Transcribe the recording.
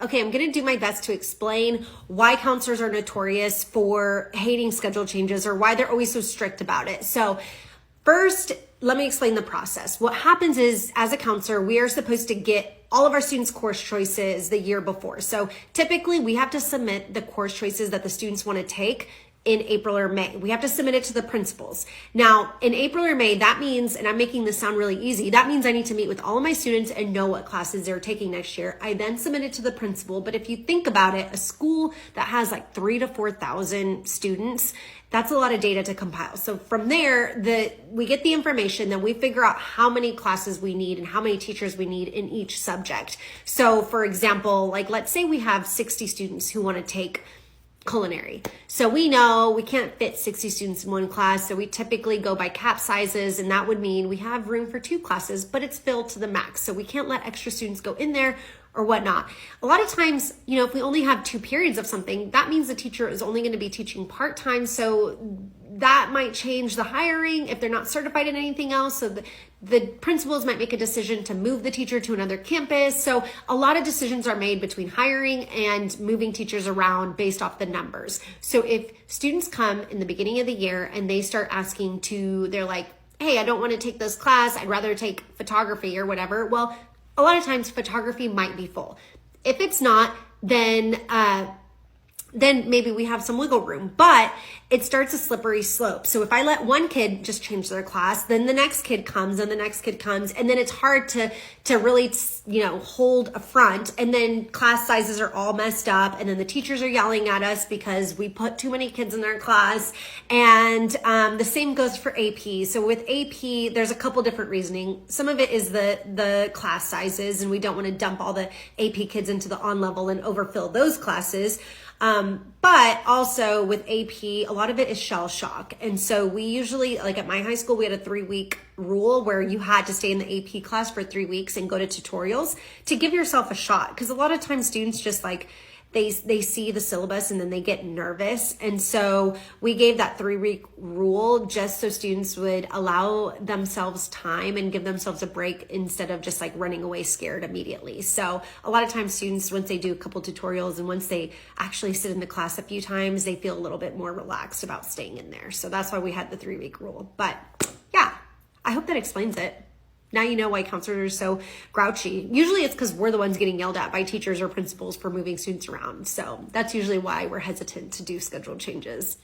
okay, I'm gonna do my best to explain why counselors are notorious for hating schedule changes or why they're always so strict about it. So first, let me explain the process. What happens is, as a counselor, we are supposed to get all of our students' course choices the year before. So typically we have to submit the course choices that the students want to take in April or May. We have to submit it to the principals. Now, in April or May, that means, and I'm making this sound really easy, that means I need to meet with all of my students and know what classes they're taking next year. I then submit it to the principal. But if you think about it, a school that has like 3,000 to 4,000 students, that's a lot of data to compile. So from there, we get the information, then we figure out how many classes we need and how many teachers we need in each subject. So for example, like let's say we have 60 students who want to take culinary. So we know we can't fit 60 students in one class. So we typically go by cap sizes, and that would mean we have room for 2 classes, but it's filled to the max. So we can't let extra students go in there or whatnot. A lot of times, if we only have 2 periods of something, that means the teacher is only going to be teaching part-time. So that might change the hiring if they're not certified in anything else. So the principals might make a decision to move the teacher to another campus. So a lot of decisions are made between hiring and moving teachers around based off the numbers. So if students come in the beginning of the year and they start asking they're like, hey, I don't want to take this class, I'd rather take photography or whatever. Well, a lot of times photography might be full. If it's not, then maybe we have some wiggle room, but it starts a slippery slope. So if I let one kid just change their class, then the next kid comes and the next kid comes, and then it's hard to really, hold a front, and then class sizes are all messed up, and then the teachers are yelling at us because we put too many kids in their class. And the same goes for AP. So with AP, there's a couple different reasoning. Some of it is the class sizes, and we don't want to dump all the AP kids into the on level and overfill those classes. But also with AP, a lot of it is shell shock. And so we usually, like at my high school, we had a 3-week rule where you had to stay in the AP class for 3 weeks and go to tutorials to give yourself a shot. Because a lot of times students just they see the syllabus and then they get nervous. And so we gave that 3-week rule just so students would allow themselves time and give themselves a break instead of just running away scared immediately. So a lot of times students, once they do a couple tutorials and once they actually sit in the class a few times, they feel a little bit more relaxed about staying in there. So that's why we had the 3-week rule. But yeah, I hope that explains it. Now you know why counselors are so grouchy. Usually it's because we're the ones getting yelled at by teachers or principals for moving students around. So that's usually why we're hesitant to do schedule changes.